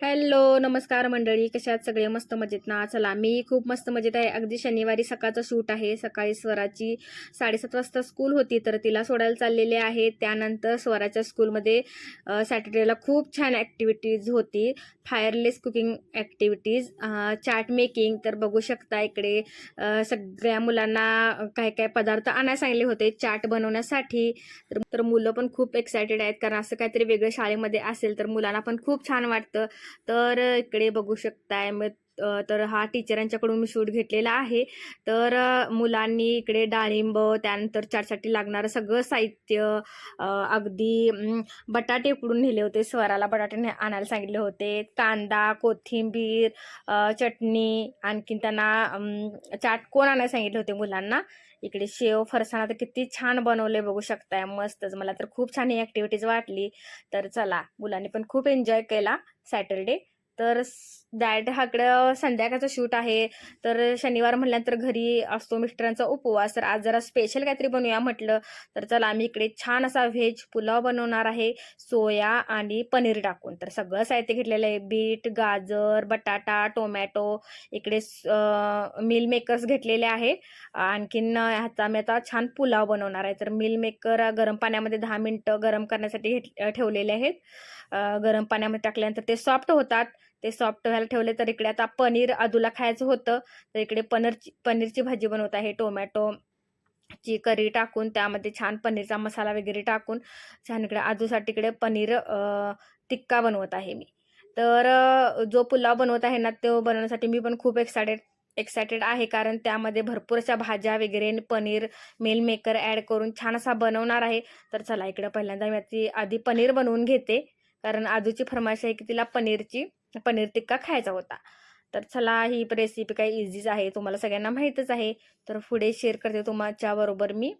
Hello, नमस्कार मंडळी. कशा आहात सगळे? मस्त मजेत ना? चला, मी खूप मस्त मजेत आहे. अगदी शनिवारी सकाळचं शूट आहे. सकाळी स्वराची 7:30 वाजता स्कूल होती, तर तिला सोडायला चाललेले आहे. त्यानंतर स्वराच्या स्कूलमध्ये सॅटर्डेला खूप छान ॲक्टिव्हिटीज होती. Fireless cooking activities, chaat making. तर बघू शकता इकडे सगळ्या मुलांना काय काय पदार्थ आणायला सांगितले होते चाट बनवण्यासाठी. तर मुलं पण खूप एक्सायटेड आहेत, कारण असं काहीतरी वेगळं शाळेमध्ये असेल तर मुलांना पण खूप छान वाटतं. तर इकडे बघू शकताय मग तर हा टीचरांच्याकडून मी शूट घेतलेला आहे. तर मुलांनी इकडे डाळिंब, त्यानंतर चाटसाठी लागणारं सगळं साहित्य, अगदी बटाटे उकडून नेले होते. स्वराला बटाटे आणायला सांगितले होते. कांदा, कोथिंबीर, चटणी, आणखीन त्यांना चाट कोण आणायला सांगितले होते मुलांना. इकडे शेव, फरसाणा तर किती छान बनवले बघू शकताय. मस्तच. मला तर खूप छान ही ॲक्टिव्हिटीज वाटली. तर चला, मुलांनी पण खूप एन्जॉय केला सॅटरडे. तर दॅट हाकडं संध्याकाळचं शूट आहे. तर शनिवार म्हटल्यानंतर घरी असतो मिस्टरांचा उपवास. तर आज जरा स्पेशल काहीतरी बनवूया म्हटलं. तर चला, आम्ही इकडे छान असा व्हेज पुलाव बनवणार आहे, सोया आणि पनीर टाकून. तर सगळं साहित्य घेतलेलं आहे. बीट, गाजर, बटाटा, टोमॅटो. इकडे मिल मेकर्स घेतलेले आहे. आणखीन ह्याचा मी आता छान पुलाव बनवणार आहे. तर मिल मेकर गरम पाण्यामध्ये 10 मिनिटं गरम करण्यासाठी ठेवलेले आहेत. गरम पाण्यामध्ये टाकल्यानंतर ते सॉफ्ट होतात. ते सॉफ्ट व्हायला ठेवले. तर इकडे आता पनीर आदूला खायचं होतं, तर इकडे पनीरची भाजी बनवत आहे. टोमॅटोची करी टाकून त्यामध्ये छान पनीरचा मसाला वगैरे टाकून छान इकडे आदूसाठी इकडे पनीर टिक्का बनवत आहे मी. तर जो पुलाव बनवत आहे ना, तो बनवण्यासाठी मी पण खूप एक्सायटेड आहे, कारण त्यामध्ये भरपूर अशा भाज्या वगैरे आणि पनीर मिल मेकर ॲड करून छान असा बनवणार आहे. तर चला, इकडे पहिल्यांदा मी आधी पनीर बनवून घेते, कारण आजूची फरमाईश आहे की तिला पनीर टिक्का खायचा होता. तर चला, ही रेसिपी काही इझीच आहे, तुम्हाला सगळ्यांना माहीतच आहे. तर पुढे शेअर करते तुमच्याबरोबर मी.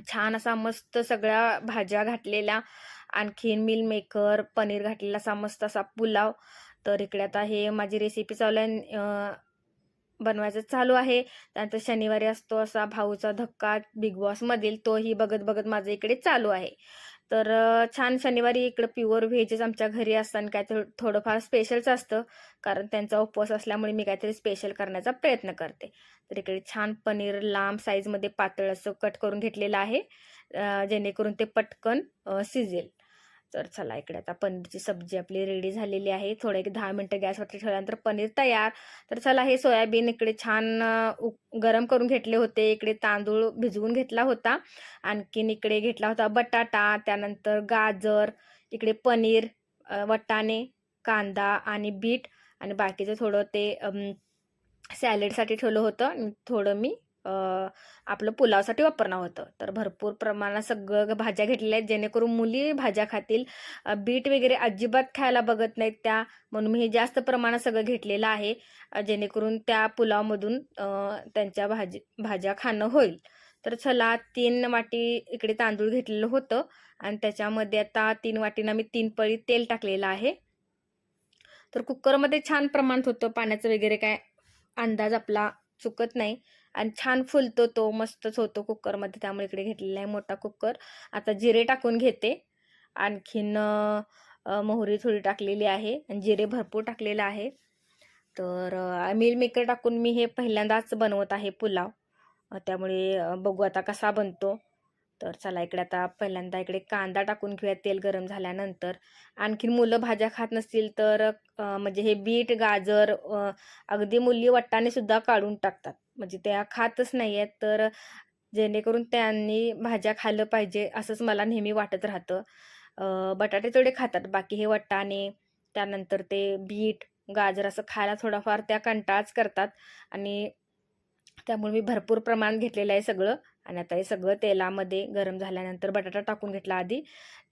छान असा मस्त सगळ्या भाज्या घातलेला, आणखीन मिल मेकर, पनीर घातलेला असा मस्त असा पुलाव. तर इकडे आता हे माझी रेसिपी चालू आहे, बनवायचं चालू आहे. त्यानंतर शनिवारी असतो असा भाऊचा धक्का बिग बॉसमधील, तोही बघत बघत माझं इकडे चालू आहे. तर छान शनिवारी इकडं प्युअर व्हेजच आमच्या घरी असतं आणि काहीतरी थोडंफार स्पेशलच असतं, कारण त्यांचा उपवास असल्यामुळे मी काहीतरी स्पेशल करण्याचा प्रयत्न करते. तर इकडे छान पनीर लांब साईजमध्ये पातळ असं कट करून घेतलेलं आहे, जेणेकरून ते पटकन शिजेल. तर चला, इकडे आता पनीरची सब्जी आपली रेडी झालेली आहे. थोडं एक 10 मिनिटं गॅसवरती ठेवल्यानंतर पनीर तयार. तर चला, हे सोयाबीन इकडे छान गरम करून घेतले होते. इकडे तांदूळ भिजवून घेतला होता. आणखीन इकडे घेतला होता बटाटा, त्यानंतर गाजर, इकडे पनीर, वाटाणे, कांदा आणि बीट, आणि बाकीचं थोडं ते सॅलडसाठी ठेवलं होतं आणि थोडं मी आपलं पुलावसाठी वापरणार होतं. तर भरपूर प्रमाणात सगळं भाज्या घेतलेल्या आहेत, जेणेकरून मुली भाज्या खातील. बीट वगैरे अजिबात खायला बघत नाहीत त्या, म्हणून मी हे जास्त प्रमाणात सगळं घेतलेलं आहे, जेणेकरून त्या पुलावमधून त्यांच्या भाज्या खाणं होईल. तर चला, 3 वाटी इकडे तांदूळ घेतलेलं होतं आणि त्याच्यामध्ये आता 3 वाटीनं मी 3 पळी तेल टाकलेलं आहे. तर कुकरमध्ये छान प्रमाणात होतं पाण्याचं वगैरे, काय अंदाज आपला चुकत नाही आणि छान फुलतो तो, मस्तच होतो कुकरमध्ये. त्यामुळे इकडे घेतलेला आहे मोठा कुकर. आता जिरे टाकून घेते. आणखीन मोहरी थोडी टाकलेली आहे आणि जिरे भरपूर टाकलेलं आहे. तर मिल मेकर टाकून मी हे पहिल्यांदाच बनवत आहे पुलाव. त्यामुळे बघू आता कसा बनतो. तर चला, इकडे आता पहिल्यांदा इकडे कांदा टाकून घेऊया तेल गरम झाल्यानंतर. आणखीन मुलं भाज्या खात नसतील तर म्हणजे हे बीट, गाजर, अगदी मुली वाटाणे सुद्धा काढून टाकतात, म्हणजे त्या खातच नाही आहेत. तर जेणेकरून त्यांनी भाज्या खाल्लं पाहिजे असंच मला नेहमी वाटत राहतं. बटाटे तेवढे खातात, बाकी हे वाटाणे, त्यानंतर ते बीट, गाजर असं खायला थोडाफार त्या कंटाळाच करतात. आणि त्यामुळे मी भरपूर प्रमाण घेतलेलं आहे सगळं. आणि आता हे सगळं तेलामध्ये गरम झाल्यानंतर बटाटा टाकून घेतला आधी,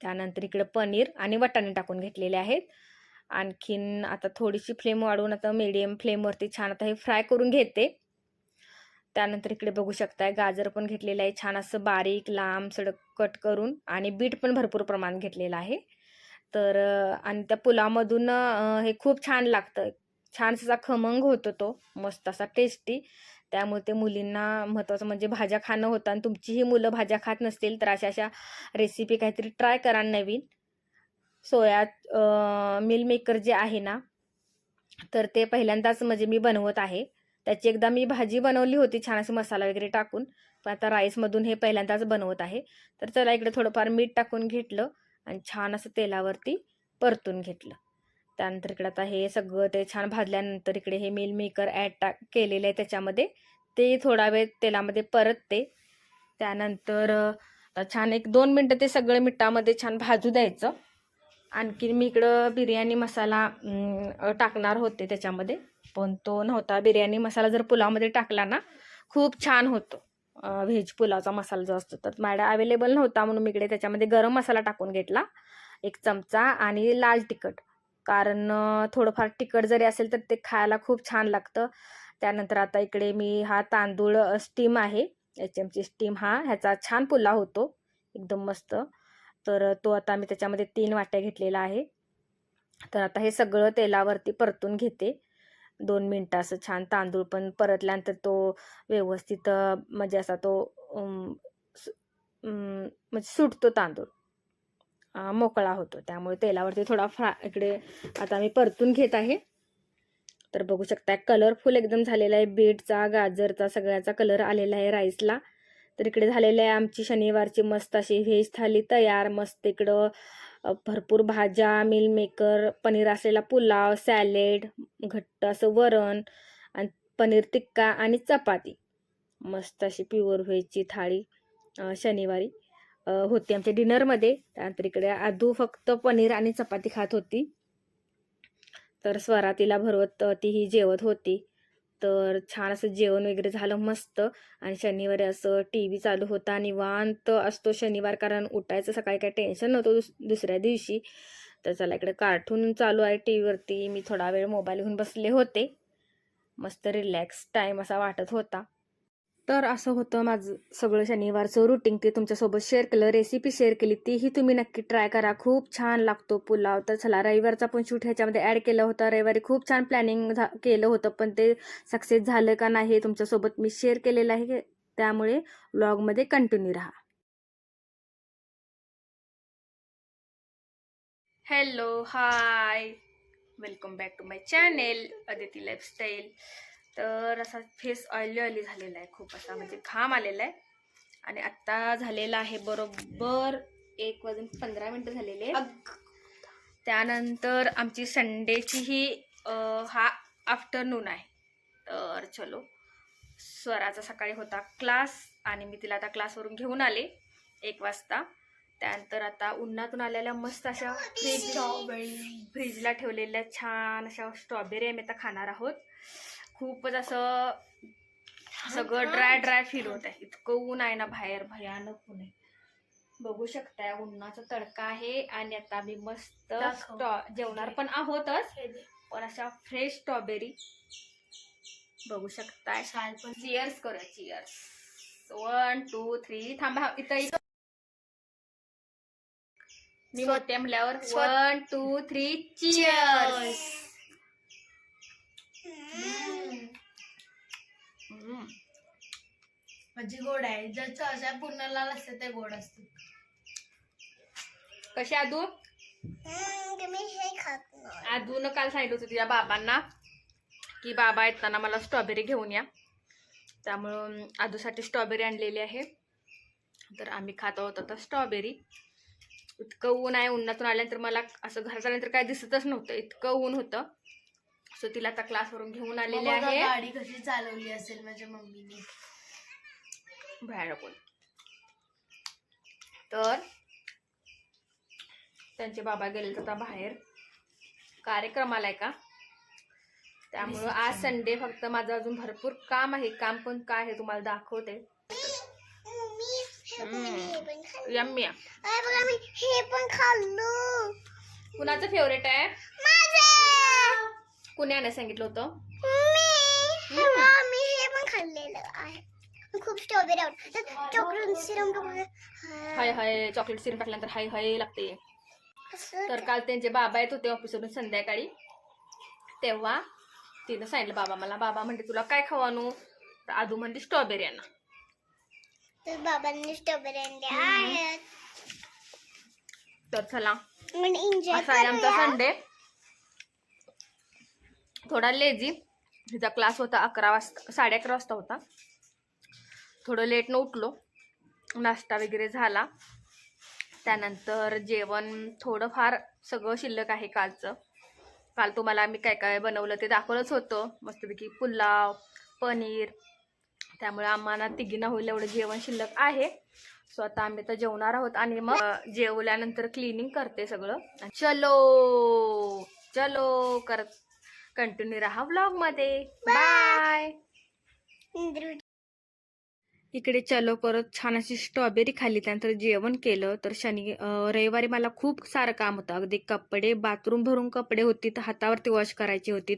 त्यानंतर इकडं पनीर आणि वाटाणे टाकून घेतलेले आहेत. आणखीन आता थोडीशी फ्लेम वाढवून आता मीडियम फ्लेमवरती छान आता हे फ्राय करून घेते. त्यानंतर इकडे बघू शकताय गाजर पण घेतलेलं आहे, छान असं बारीक लांब सडक कट करून, आणि बीट पण भरपूर प्रमाण घेतलेलं आहे. तर आणि त्या पुलावमधून हे खूप छान लागतं. छान असा खमंग होतो तो, मस्त असा टेस्टी. त्यामुळे ते मुलींना महत्त्वाचं म्हणजे भाज्या खाणं होतं, आणि तुमचीही मुलं भाज्या खात नसतील तर अशा अशा रेसिपी काहीतरी ट्राय करा नवीन. सोया मिल मेकर जे आहे ना, तर ते पहिल्यांदाच म्हणजे मी बनवत आहे. त्याची एकदा मी भाजी बनवली होती छान अशी मसाला वगैरे टाकून, पण आता राईसमधून हे पहिल्यांदाच बनवत आहे. तर चला इकडे थोडंफार मीठ टाकून घेतलं आणि छान असं तेलावरती परतून घेतलं. त्यानंतर इकडे आता हे सगळं ते छान भाजल्यानंतर इकडे हे मिल मेकर केलेलं आहे त्याच्यामध्ये. ते थोडा वेळ तेलामध्ये परतते. त्यानंतर छान 1-2 मिनटं ते सगळं मिठामध्ये छान भाजू द्यायचं. आणखीन मी इकडं बिर्याणी मसाला टाकणार होते त्याच्यामध्ये, पण तो नव्हता. बिर्याणी मसाला जर पुलावमध्ये टाकला ना खूप छान होतो. व्हेज पुलावचा मसाला जो असतो तर माझ्या अवेलेबल नव्हता, म्हणून मी इकडे त्याच्यामध्ये गरम मसाला टाकून घेतला 1 चमचा आणि लाल तिखट. कारण थोडंफार तिखट जरी असेल तर ते खायला खूप छान लागतं. त्यानंतर आता इकडे मी हा तांदूळ स्टीम आहे, HMची स्टीम, ह्याचा छान पुलाव होतो एकदम मस्त. तर तो आता मी त्याच्यामध्ये 3 वाट्या घेतलेला आहे. तर आता हे सगळं तेलावरती परतून घेते 2 मिनटं. असं छान तांदूळ पण परतल्यानंतर तो व्यवस्थित म्हणजे असा तो म्हणजे सुटतो तांदूळ, मोकळा होतो. त्यामुळे तेलावरती थोडा इकडे आता मी परतून घेत आहे. तर बघू शकता कलरफुल एकदम झालेला आहे. बीटचा, गाजरचा सगळ्याचा कलर आलेला आहे राईसला. तर इकडे झालेली आहे आमची शनिवारची मस्त अशी व्हेज थाली तयार. मस्त इकडं भरपूर भाज्या, मिल मेकर, पनीर असलेला पुलाव, सॅलेड, घट्ट असं वरण आणि पनीर टिक्का आणि चपाती. मस्त अशी प्युअर व्हेजची थाळी शनिवारी होती आमच्या डिनरमध्ये. त्यानंतर इकडे आदू फक्त पनीर आणि चपाती खात होती. तर स्वरा तिला भरवत तीही जेवत होती. तर छान असं जेवण वगैरे झालं मस्त. आणि शनिवारी असं TV चालू होता, निवांत असतो शनिवार, कारण उठायचं सकाळी काही टेन्शन नव्हतं दुसऱ्या दिवशी. तर चला इकडे कार्टून चालू आहे टीव्हीवरती. मी थोडा वेळ मोबाईल घेऊन बसले होते. मस्त रिलॅक्स टाईम असा वाटत होता. तर असं होतं माझं सगळं शनिवारचं रुटीन. ते तुमच्यासोबत शेअर केलं, रेसिपी शेअर केली. तीही तुम्ही नक्की ट्राय करा, खूप छान लागतो पुलाव. तर चला रविवारचा पण शूट ह्याच्यामध्ये ॲड केला होता. रविवारी खूप छान प्लॅनिंग केलं होतं, पण ते सक्सेस झालं का नाही हे तुमच्यासोबत मी शेअर केलेलं आहे. त्यामुळे व्लॉगमध्ये कंटिन्यू राहा. Hello, hi, welcome back to my channel Aditi lifestyle. तर असा फेस ऑइली झालेला आहे, खूप असा म्हणजे घाम आलेला आहे. आणि आत्ता झालेला आहे बरोबर 1:15 झालेले. त्यानंतर आमची संडेचीही हा आफ्टरनून आहे. तर चलो, स्वराचा सकाळी होता क्लास आणि मी तिला आता क्लासवरून घेऊन आले 1 वाजता. त्यानंतर आता उन्हातून आलेल्या मस्त अशा फ्रीजला ठेवलेल्या छान अशा स्ट्रॉबेरी आम्ही आता खाणार आहोत. खूपच असं सगळं ड्राय फील होत आहे. इतकं ऊन आहे ना बाहेर, भयानक ऊन आहे. बघू शकताय उन्हाचा तडका आहे. आणि आता मी मस्त जेवणार पण आहोतच, पण अशा फ्रेश स्ट्रॉबेरी बघू शकताय. चिअर्स करूया, चिअर्स. 1 2 3 थांबा इथं. मी मोठे म्हटल्यावर 1 2 3 चिअर्स. म्हणजे गोड आहे, ज्याचं अशा पूर्ण लाल असते ते गोड असते. कशी आदू? आदून काल सांगितलं होतं तिच्या बाबांना की बाबा येताना मला स्ट्रॉबेरी घेऊन या. त्यामुळं आदूसाठी स्ट्रॉबेरी आणलेली आहे. तर आम्ही खात आहोत आता स्ट्रॉबेरी. इतकं ऊन आहे, उन्हातून आल्यानंतर मला असं घरात आल्यानंतर काय दिसतच नव्हतं, इतकं ऊन होतं. सो तिला आता क्लासवरून घेऊन आलेले आहे. गाडी कशी चालवली असेल माझ्या मम्मीने, भयानक. तर त्यांचे बाबा गेले आता बाहेर कार्यक्रमाला आहे का, त्यामुळं आज संडे फक्त माझं अजून भरपूर काम आहे. काम पण काय आहे तुम्हाला दाखवते. यम्मी. हे पण खाल्लं. कुणाचं फेवरेट आहे? कुणाने सांगितलं होतं? मी हे पण खाल्लेलं आहे. खूप स्ट्रॉबेरी आवडतात. चॉकलेट सिरम हाय हाय, चॉकलेट सिरम टाकल्यानंतर हाय हाय लागते. तर काल त्यांचे बाबा येत होते ऑफिसवरून संध्याकाळी, तेव्हा तिनं सांगितलं बाबा मला. बाबा म्हणते तुला काय खाऊ आणू? तर आदू म्हणते स्ट्रॉबेरी आणा. तर बाबांनी स्ट्रॉबेरी आणल्या आहेत. तर चला आणि एन्जॉय असा आहे आमचा करूया. संडे. थोडा लेझी. तिचा क्लास होता 11 वाजता, 11:30 वाजता होता. थोडं लेटनं उठलो, नाश्ता वगैरे झाला. त्यानंतर जेवण थोडंफार सगळं शिल्लक आहे कालचं. काल तुम्हाला आम्ही काय काय बनवलं ते दाखवलंच होतं. मस्तपैकी पुलाव, पनीर. त्यामुळे आम्हाला तिघींना होईल एवढं जेवण शिल्लक आहे. सो आता आम्ही तर जेवणार आहोत आणि मग जेवल्यानंतर क्लिनिंग करते सगळं. चलो चलो करत कंटिन्यू राहा व्लॉगमध्ये. बाय. इकडे चलो करत छान अशी स्ट्रॉबेरी खाल्ली. त्यानंतर जेवण केलं. तर रविवारी मला खूप सारं काम होतं. अगदी कपडे, बाथरूम भरून कपडे होती, तर हातावरती वॉश करायची होती,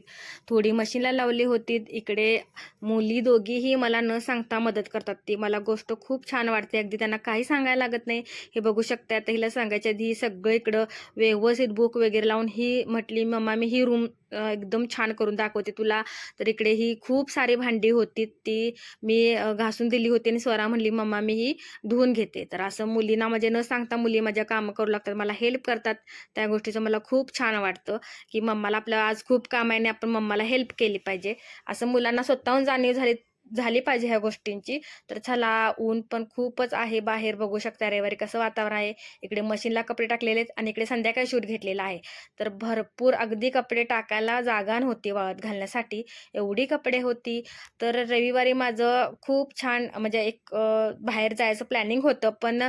थोडी मशीनला लावली होती. इकडे मुली दोघीही मला न सांगता मदत करतात. ती मला गोष्ट खूप छान वाटते. अगदी त्यांना काही सांगायला लागत नाही. हे बघू शकता. आता हिला सांगायच्या आधी सगळं इकडं व्यवस्थित बुक वगैरे लावून ही म्हटली, मम्मा मी ही रूम एकदम छान करून दाखवते तुला. तर इकडे ही खूप सारी भांडी होती, ती मी घासून दिली होती आणि स्वरा म्हणली मम्मा मी ही धुवून घेते. तर असं मुलींना म्हणजे न सांगता मुली माझ्या कामं करू लागतात, मला हेल्प करतात. त्या गोष्टीचं मला खूप छान वाटतं की मम्माला आपलं आज खूप काम आहे आणि आपण मम्माला हेल्प केली पाहिजे. असं मुलांना स्वतःहून जाणीव झाली पाहिजे ह्या गोष्टींची. तर चला, ऊन पण खूपच आहे बाहेर, बघू शकता रविवारी कसं वातावरण आहे. इकडे मशीनला कपडे टाकलेले आहेत आणि इकडे संध्याकाळी शूट घेतलेला आहे. तर भरपूर अगदी कपडे टाकायला जागा नव्हती वाळत घालण्यासाठी, एवढी कपडे होती. तर रविवारी माझं खूप छान म्हणजे एक बाहेर जायचं प्लॅनिंग होतं, पण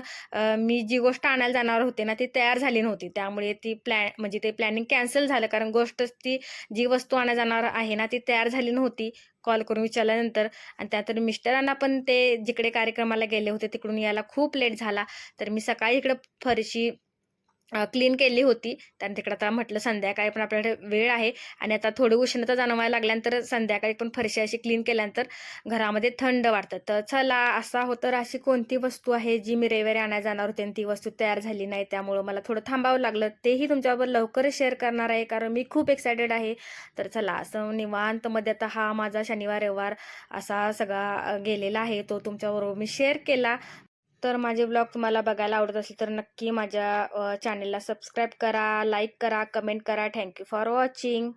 मी जी गोष्ट आणायला जाणार होते ना ती तयार झाली नव्हती. त्यामुळे ती म्हणजे ते प्लॅनिंग कॅन्सल झालं, कारण गोष्ट ती जी वस्तू आणायला जाणार आहे ना ती तयार झाली नव्हती कॉल करून विचारल्यानंतर. आणि त्यात मिस्टरांना पण ते जिकडे कार्यक्रमाला गेले होते तिकडून यायला खूप लेट झाला. तर मी सकाळी इकडं फरशी क्लीन केली होती. त्यानंतर तिकडे आता म्हटलं संध्याकाळी पण आपल्याकडे वेळ आहे आणि आता थोडी उष्णता जाणवायला लागल्यानंतर संध्याकाळी पण फरशी अशी क्लीन केल्यानंतर घरामध्ये थंड वाटतं. तर चला, असा हो तर अशी कोणती वस्तू आहे जी मी रविवारी आणायला जाणार होते आणि ती वस्तू तयार झाली नाही, त्यामुळं मला थोडं थांबावं लागलं. तेही तुमच्याबरोबर लवकरच शेअर करणार आहे, कारण मी खूप एक्सायटेड आहे. तर चला, असं निवांतमध्ये आता हा माझा शनिवार रविवार असा सगळा गेलेला आहे, तो तुमच्याबरोबर मी शेअर केला. तर माझे ब्लॉग तुम्हाला बघायला आवडत असेल तर नक्की माझ्या चॅनेलला सबस्क्राईब करा, लाईक करा, कमेंट करा. Thank you for watching.